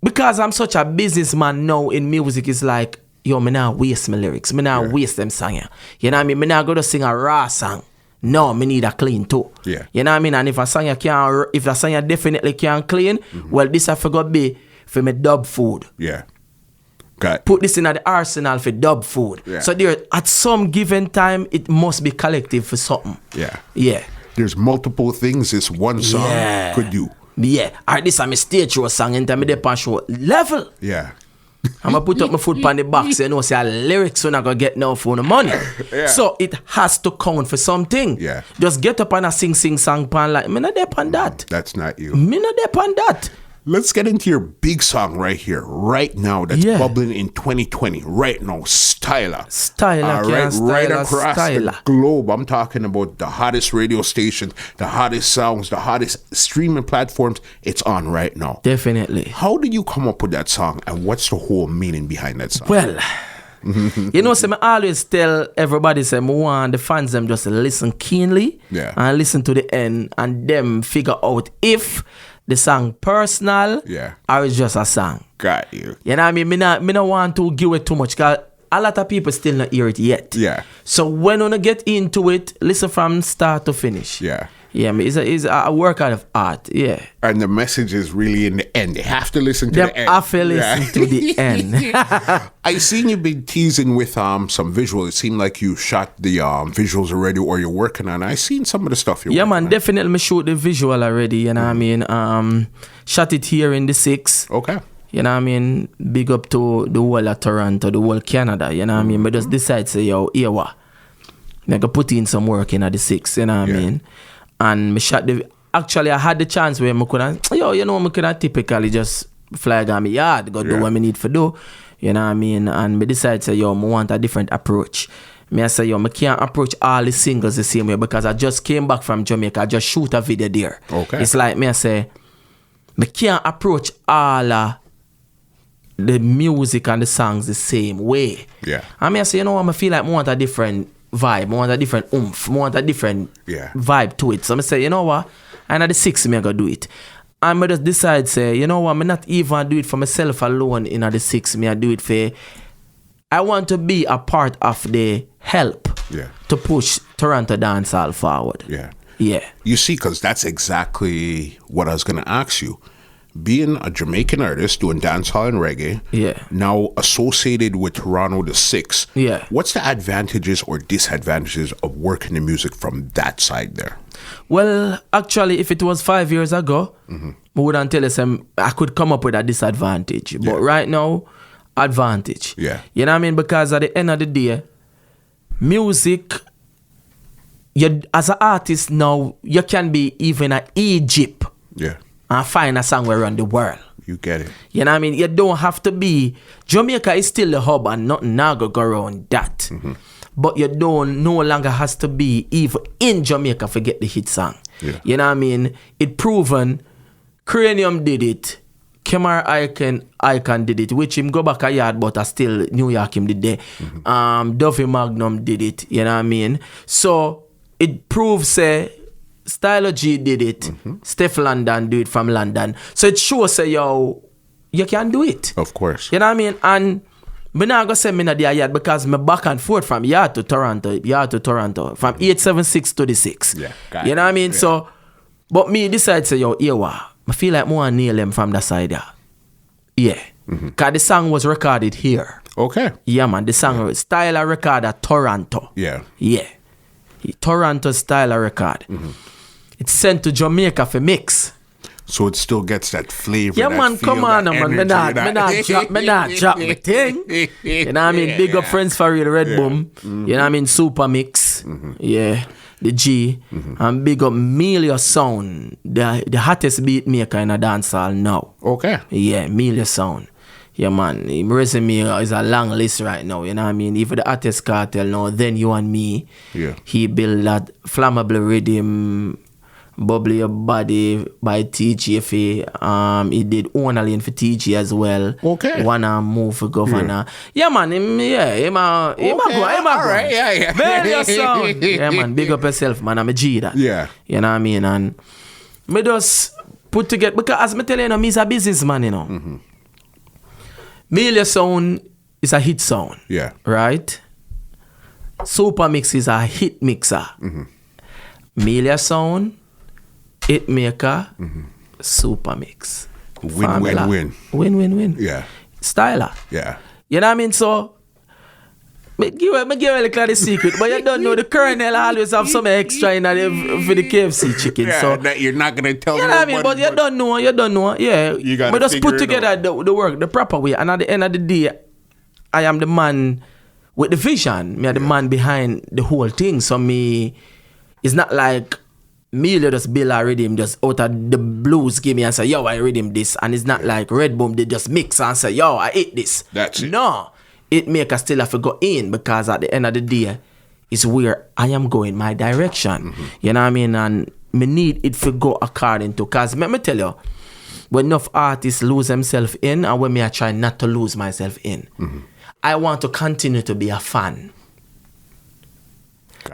because I'm such a businessman now in music, it's like, me not waste my lyrics. Me not waste them singing. You know what I mean? Me not go to sing a raw song. No, me need a clean too. Yeah. You know what I mean? And if a song definitely can't clean, well, this I forgot be for me dub food. Yeah. Got Put this in the arsenal for dub food. Yeah. So there, at some given time, it must be collective for something. Yeah. Yeah. There's multiple things this one song could do. Yeah. Or this is my stage show song and me depend show level. Yeah. I'm going to put up my foot on the box and say lyrics are not going to get no for the money. Yeah. So it has to count for something. Yeah. Just get up and sing song pan like, me not depend on that. That's not you. Me not depend on that. Let's get into your big song right here, right now, that's bubbling in 2020, right now, Styla. Right across the globe. I'm talking about the hottest radio stations, the hottest songs, the hottest streaming platforms. It's on right now. Definitely. How did you come up with that song, and what's the whole meaning behind that song? Well, you know, I always tell everybody, say, I want the fans them just listen keenly and listen to the end and them figure out if the song personal or it's just a song. Got you. You know what I mean? Me not want to give it too much because a lot of people still not hear it yet. Yeah. So when you get into it, listen from start to finish. Yeah. Yeah, it's a work out of art. Yeah. And the message is really in the end. They have to listen to the end. Have to listen to the end. I seen you been teasing with some visual. It seemed like you shot the visuals already, or you're working on. I seen some of the stuff you're working on. Definitely me shoot the visual already. You know what I mean? Shot it here in the 6. Okay. You know what I mean? Big up to the whole of Toronto, the whole Canada. You know what I mean? But just decide say yo, here what? I can put in some work in at the 6. You know what I mean? And me shot actually I had the chance where I could I could typically just fly on my yard, go do what I need to do. You know what I mean? And me decide say I want a different approach. I say I can't approach all the singles the same way because I just came back from Jamaica. I just shoot a video there. Okay. It's like I say I can't approach all the music and the songs the same way. Yeah. And I say, I feel like I want a different vibe, I want a different oomph, I want a different vibe to it. So I say, you know what? And at the 6, I go do it. And I just decide, say, you know what? I'm not even do it for myself alone in the 6. I do it for, I want to be a part of the help to push Toronto dancehall forward. Yeah. Yeah. You see, because that's exactly what I was going to ask you. Being a Jamaican artist doing dancehall and reggae, now associated with Toronto the 6, what's the advantages or disadvantages of working the music from that side there? Well, actually, if it was 5 years ago, I wouldn't tell you I could come up with a disadvantage. But right now, advantage. Yeah. You know what I mean? Because at the end of the day, music, as an artist now, you can be even in Egypt. Yeah. And find a song around the world. You get it. You know what I mean? You don't have to be. Jamaica is still the hub and nothing now go around that. But you don't no longer has to be even in Jamaica to get the hit song. Yeah. You know what I mean? It proven Cranium did it. Kemar Icon did it, which him go back a yard, but I still New York him did there. Duffy Magnum did it. You know what I mean? So it proves Styla G did it. Steph London do it from London. So it shows you can do it. Of course. You know what I mean? And me not gonna say me not there yet because me back and forth from yard to Toronto, from 876 to the 6. Yeah. You know what I mean? Yeah. So, but me decide say here what? I feel like more nail them from the side there. Yeah. Cause the song was recorded here. Okay. Yeah, man. The song Styla record at Toronto. Yeah. Yeah. Toronto Styla record. It's sent to Jamaica for mix. So it still gets that flavor. Yeah, that man, feel, come on, man. Me not drop my thing. You know what I mean? Big up friends for real, Red Boom. You know what I mean? Super Mix. Yeah. The G. And big up Melia Sound. The hottest beat maker in a dancehall now. Okay. Yeah, Melia Sound. Yeah, man. His resume is a long list right now. You know what I mean? Even the artist cartel now, Then You and Me. Yeah. He built that Flammable Rhythm, Bubbly Your Body by TGFA. He did Own Alien for TG as well. Okay. Wanna Move for Governor. Yeah, man. Him a go. Alright, yeah. Melia Sound. Yeah, man. Big up yourself, man. I'm a G that. Yeah. You know what I mean? And me just put together, because as me tell you, he's a businessman, you know. Melia Sound is a hit sound. Yeah. Right? Super Mix is a hit mixer. Melia Sound, Hitmaker, Super Mix. Win. Win. Yeah. Styla. Yeah. You know what I mean? So, me give you a little the secret, but you don't know the Colonel always have some extra in for the KFC chicken. Yeah, so that you're not going to tell me. You know what I mean? But you don't know. Yeah. You got to just put together the work the proper way. And at the end of the day, I am the man with the vision. Me are the man behind the whole thing. So me, it's not like me just build a rhythm just out of the blues give me and say, yo, I rhythm this. And it's not like Red Boom, they just mix and say, yo, I ate this. That's it. No. Hitmaker still have to go in because at the end of the day, it's where I am going, my direction. You know what I mean? And me need it to go according to, because let me tell you, when enough artists lose themselves in and when me I try not to lose myself in, I want to continue to be a fan.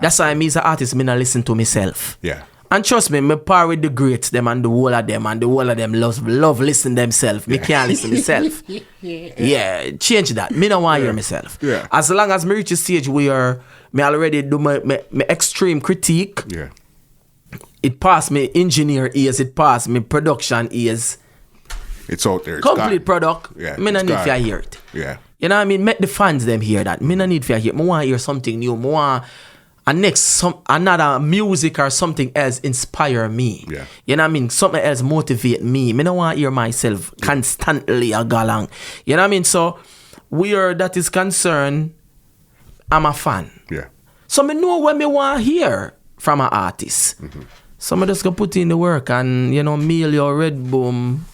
That's why me as an artist, me not listen to myself. Yeah. And trust me, me par with the greats, them and the whole of them, and the whole of them love listen themselves. Me can't listen myself. Yeah, change that. Me don't want to hear myself. Yeah. As long as me reach a stage where me already do my extreme critique, it passed me engineer ears, it passed me production ears. It's out there. It's complete gone. product. Yeah, Me no need to hear it. Yeah. You know what I mean? Make the fans them hear that. Me no need to hear it. Me want to hear something new. Me want another music or something else inspire me. Yeah. You know what I mean? Something else motivate me. Me no want to hear myself constantly a galang. You know what I mean? So where that is concerned, I'm a fan. Yeah. So me know what me want to hear from an artist. So me just go put in the work and, you know, mail your Red Boom,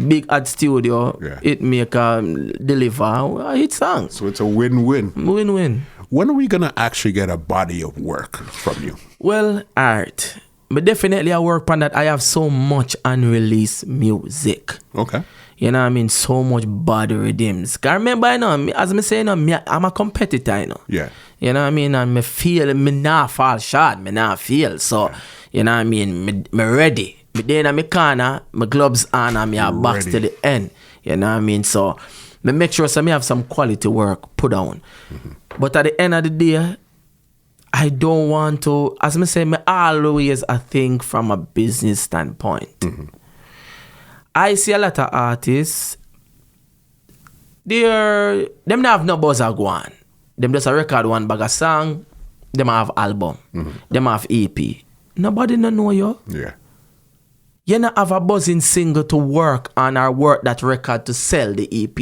big ad studio, Hitmaker, deliver a hit song. So it's a win-win. Win-win. When are we going to actually get a body of work from you? Well, art. But definitely I work on that. I have so much unreleased music. Okay. You know what I mean? So much body rhythms. Because remember, you know, as I say, you know, I'm a competitor, you know. Yeah. You know what I mean? And me feel, me not fall short, me not feel. So, you know what I mean? Me ready. Me there in my corner, my gloves on and me a box to the end. You know what I mean? So, me make sure so me have some quality work put down. But at the end of the day, I don't want to, as I say, me always I think from a business standpoint. I see a lot of artists, them not have no buzz or go on. Them just a record one bag of song, them have album, them have EP. Nobody no know you. Yeah. You not have a buzzing single to work on or work that record to sell the EP.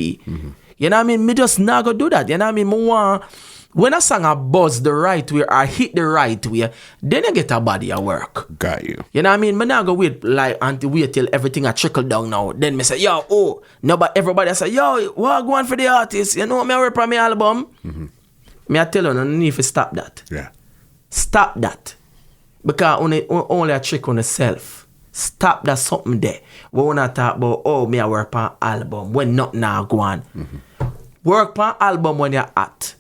You know what I mean? Me just not go do that. You know what I mean? Me want, when a song a buzz the right way or hit the right way, then you get a body of work. Got you. You know what I mean? Me not go wait like until wait till everything a trickle down now. Then me say, yo, oh, no, but everybody say, yo, what go on for the artist? You know me I work on my album. Me I tell you, no need to stop that. Yeah. Stop that. Because only a trick on yourself. Stop that something there. We want to talk about, oh, me I work on album when nothing now go on. Work on album when you're at.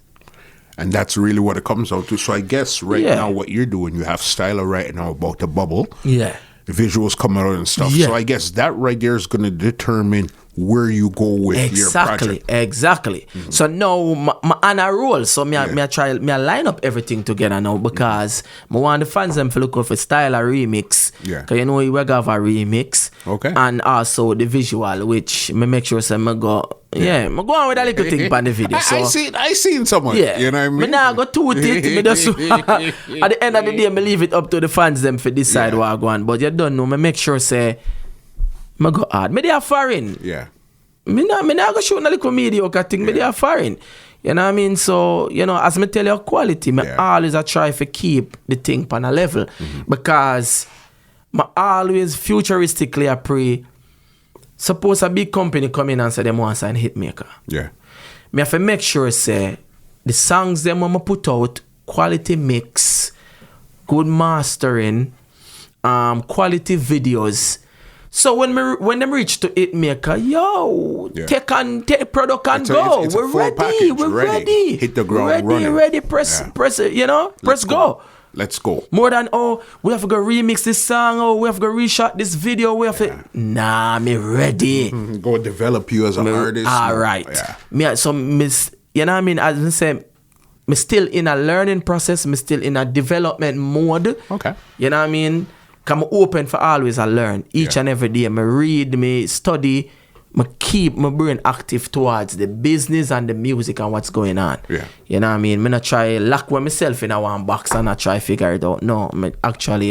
And that's really what it comes out to. So I guess now what you're doing, you have Styla right now about the bubble. Yeah. The visuals coming out and stuff. Yeah. So I guess that right there is going to determine where you go with your project. Exactly. So now my on a roll. So me I line up everything together now because I want the fans them to look out for Styla remix. Yeah. Because you know we have a remix. Okay. And also the visual, which me make sure I go. Yeah, I go on with a little thing on the video. So I seen someone. Yeah. You know what I mean? Me now go to it. Me just at the end of the day, me leave it up to the fans them for decide what I go on. But you don't know. Me make sure say me go hard. Me they are foreign. Yeah. Me not go shoot a little mediocre thing. Me they are foreign. You know what I mean? So, you know, as me tell you quality, me always I try to keep the thing on a level. Because me always futuristically I pray. Suppose a big company come in and say them want to sign Hitmaker. Yeah. Me have to make sure say the songs them when I put out, quality mix, good mastering, quality videos. So when them reach to Hitmaker, take product and go. It's We're ready. We're ready. Hit the ground running. Ready. Press it. You know, press go. Let's go. More than, oh, we have to go remix this song, or we have to go reshot this video, we have to... Nah, me ready. Go develop you as an artist. All right. Yeah. You know what I mean? As I say, me still in a learning process, me still in a development mode. Okay. You know what I mean? Come open for always I learn. Each and every day, me read, me study, me keep my brain active towards the business and the music and what's going on. Yeah. You know what I mean? Me not try lock with myself in a one box and I try figure it out. No, me actually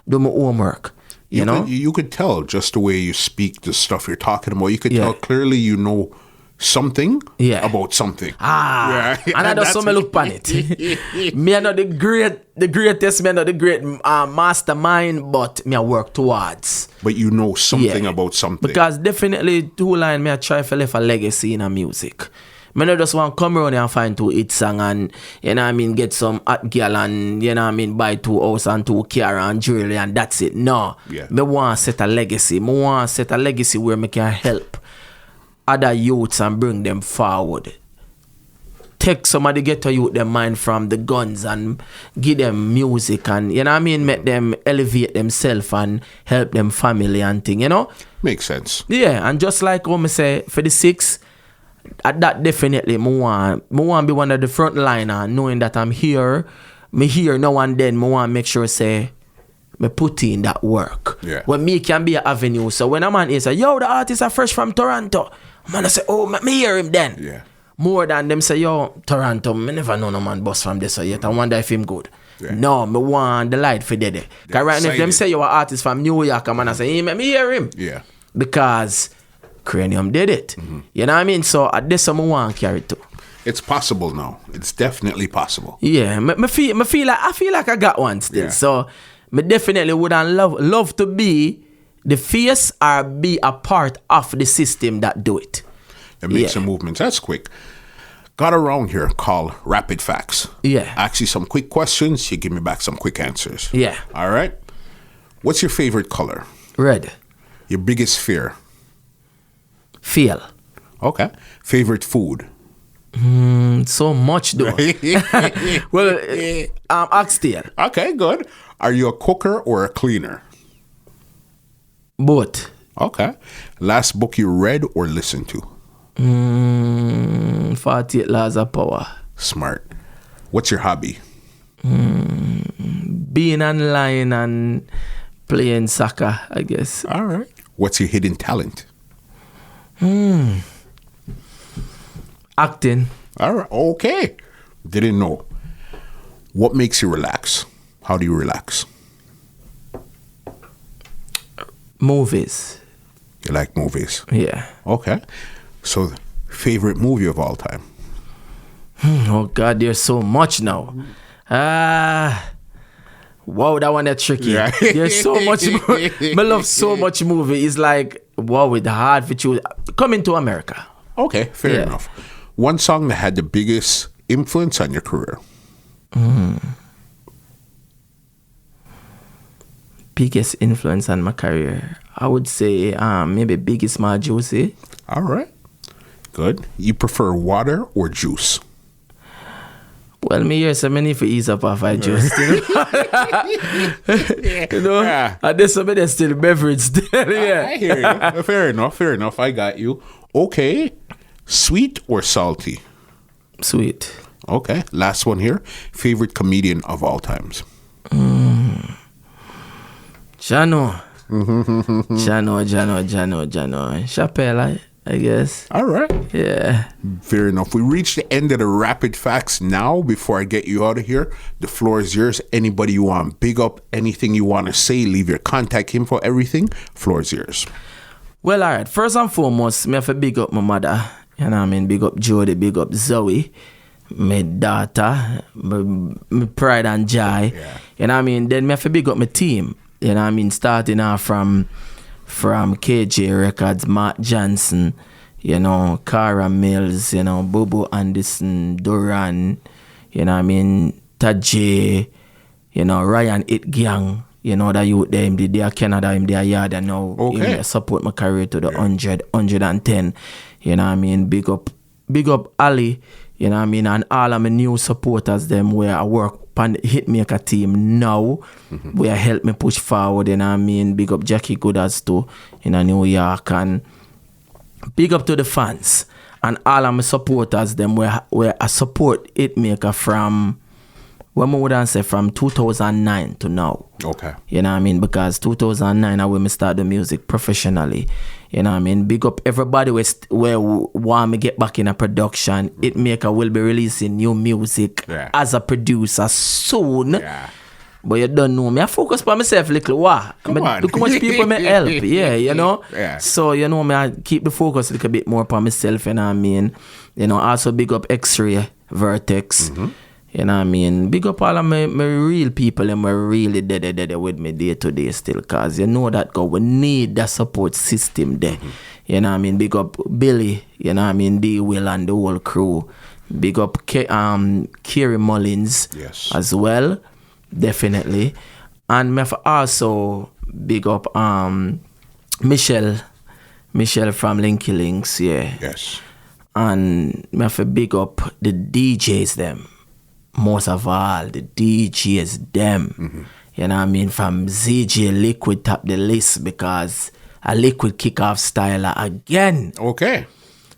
do my homework. You know? You could tell just the way you speak, the stuff you're talking about. You could tell clearly you know something about something. And I just so me look on it. Me are not the greatest, me are not the great mastermind, but me I work towards. But you know something about something. Because definitely two line me I try to leave a legacy in a music. Me not just want to come around and find 2 hit song and, you know what I mean, get some hot girl and, you know what I mean, buy 2 house and 2 car and jewelry and that's it. No. Me want to set a legacy. Me want to set a legacy where me can help other youths and bring them forward. take some of the ghetto youth their mind from the guns and give them music and, you know what I mean, make them elevate themselves and help them family and thing, you know? Makes sense. Yeah, and just like what I say, for the 6, that definitely, I want to be one of the front liner, knowing that I'm here, me here now and then, I want to make sure, say, me put in that work. Yeah. When me can be an avenue. So when a man is say, yo, the artists are fresh from Toronto, man, I say, oh, me hear him then. Yeah. More than them say, yo, Toronto, me never know no man boss from this yet. I wonder if him good. Yeah. No, me want the light for there. Because right now, if them say you're an artist from New York, man, I say, hey, me hear him. Yeah. Because Cranium did it. You know what I mean? So at this, I want to carry it too. It's possible now. It's definitely possible. Yeah, I feel like I got one still. Yeah. So me definitely would love to be the face or be a part of the system that do it. And make some movements. That's quick. Got a round here called Rapid Facts. Yeah. Ask you some quick questions. You give me back some quick answers. Yeah. All right. What's your favorite color? Red. Your biggest fear? Feel. Okay. Favorite food? So much though. Well, oxtail. Okay, good. Are you a cooker or a cleaner? Both. Okay. Last book you read or listened to? 48 Laws of Power. Smart. What's your hobby? Being online and playing soccer, I guess. All right. What's your hidden talent? Acting. All right. Okay. Didn't know. What makes you relax? How do you relax? Movies. You like movies? Yeah. Okay. So, favorite movie of all time? Oh God, there's so much now. Wow, that one that's tricky. Yeah. There's so much. I love so much movie. It's like, wow, it's hard for you. Coming to America. Okay, fair enough. One song that had the biggest influence on your career? Biggest influence on my career, I would say maybe Biggie Small Juicy. All right. Good. You prefer water or juice? Well, me here, so many for ease up off I juice. You know? Yeah. And there's some of them still beverage still, yeah. I hear you. Fair enough. I got you. Okay. Sweet or salty? Sweet. Okay. Last one here. Favorite comedian of all times? Jano. Chappelle, I guess. All right. Yeah. Fair enough. We reached the end of the rapid facts now. Before I get you out of here, the floor is yours. Anybody you want big up, anything you want to say, leave your contact info, everything. Floor is yours. Well, all right. First and foremost, me have to big up my mother. You know what I mean? Big up Jody, big up Zoe, my daughter, my pride and joy. Yeah. You know what I mean? Then me have to big up my team. You know what I mean? Starting off from KJ Records, Matt Johnson, you know, Cara Mills, you know, Bobo Anderson, Duran, you know what I mean, Tajay, you know, Ryan It Gang, you know, that youth there, him they are Canada, him they are yard, and now him support my career to the 110, you know what I mean, big up Ali, you know what I mean, and all of my new supporters, them where I work on the Hitmaker team now, where help me push forward, you know what I mean, big up Jackie Gooders too, in New York, and big up to the fans, and all of my supporters, them where I support Hitmaker from, when I would say from 2009 to now. Okay. You know what I mean? Because 2009 I when me start the music professionally. You know what I mean? Big up everybody where want me get back in a production. Hitmaker will be releasing new music as a producer soon. Yeah. But you don't know me. I focus on myself a little while. Come on. Look how much people me help. Yeah, you know? Yeah. So, you know me, I keep the focus a little bit more upon myself, you know what I mean? You know, also big up X-Ray, Vertex. You know what I mean? Big up all of my real people and my really dead with me day to day still, cause you know that we need that support system there. You know what I mean? Big up Billy, you know what I mean? D Will and the whole crew. Big up Kerry Mullins as well, definitely. And me also big up Michelle from Linky Links, yeah. Yes. And me have to big up the DJs them. Most of all, the DJs them. You know what I mean? From ZJ Liquid top the list because a Liquid kick off Styla again. Okay.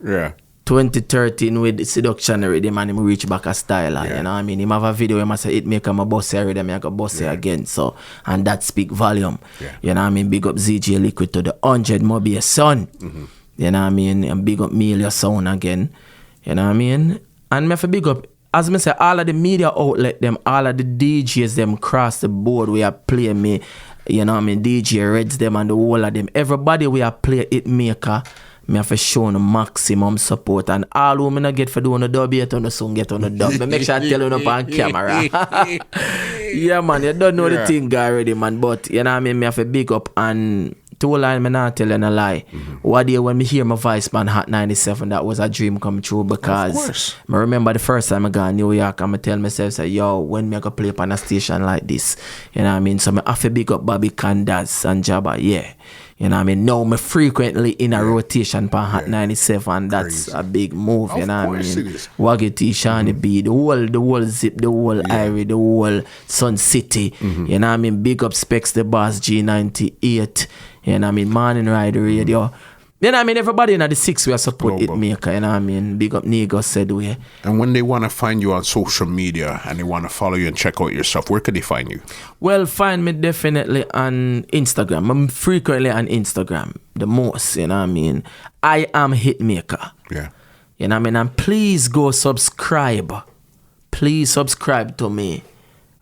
Yeah. 2013 with Seduction Riddim and him reach back a Styla. You know what I mean? Him have a video where I say Hitmaker my boss here Riddim, I got boss here again. So and that speak volume. You know what I mean? Big up ZJ Liquid to the 100 Moby son. You know what I mean? And big up Melia Sound again. You know what I mean? And me have to big up, as me say, all of the media outlet them, all of the DJs them across the board we are playing me. You know what I mean? DJ Reds them and the whole of them. Everybody we are play Hitmaker. Me have to show the maximum support. And all who me not get for doing the dub yet on the song get on the dub. But make sure I tell you up on camera. Yeah man, you don't know the thing already man. But you know what I mean? Me have to big up and two line me not telling a lie. What day when me hear my voice man Hot 97, that was a dream come true because I remember the first time I got New York and I tell myself say, yo, when me I go play up on a station like this. You know what I mean? So me have to big up Bobby Candas and Jabba, yeah. You know what I mean? Now me frequently in a rotation per Hot 97 and that's a big move, you know what I mean? Waggy T, Shawnee B, the whole Zip, the whole Irie, the whole Sun City. You know what I mean? Big up Specs the Boss G98. You know what I mean? Morning Ride Radio. You know what I mean? Everybody in the 6 we are support Hitmaker. You know what I mean? Big up Nego said we. And when they want to find you on social media and they want to follow you and check out your stuff, where could they find you? Well, find me definitely on Instagram. I'm frequently on Instagram. The most, you know what I mean? I am Hitmaker. Yeah. You know what I mean? And please go subscribe. Please subscribe to me.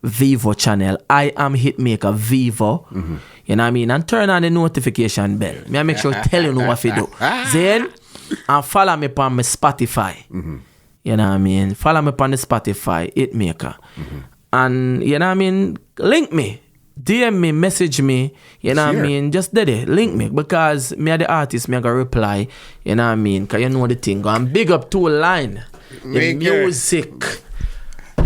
Vivo channel. I am Hitmaker Vivo. You know what I mean? And turn on the notification bell. Me I make sure tell you know what to do. Then and follow me on my Spotify. You know what I mean? Follow me on the Spotify, Hitmaker. And you know what I mean? Link me. DM me, message me, you know what I mean? Just did it, link me because me are the artist, me I gotta reply, you know what I mean? Because you know the thing. Go and big up to a line. The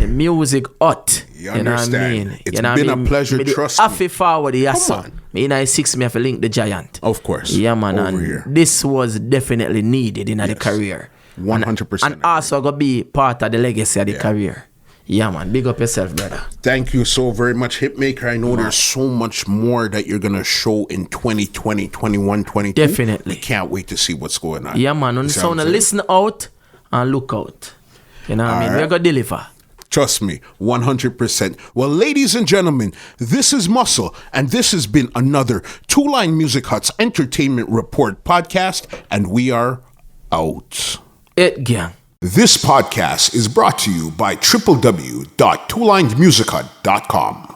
music hot. You know what I mean? It's been a pleasure, trust me. Happy forward, yes, son. Me in I-6, me have to link the giant. Of course. Yeah, man. And this was definitely needed in the career. 100%. And also going to be part of the legacy of the career. Yeah, man. Big up yourself, brother. Thank you so very much, Hitmaker. I know there's so much more that you're going to show in 2020, 21, 22. Definitely. I can't wait to see what's going on. Yeah, man. So now listen out and look out. You know what I mean? We're going to deliver. Trust me, 100%. Well, ladies and gentlemen, this is Muscle, and this has been another Two Line Music Hut's Entertainment Report podcast, and we are out. It gang. This podcast is brought to you by www.twolinedmusichut.com.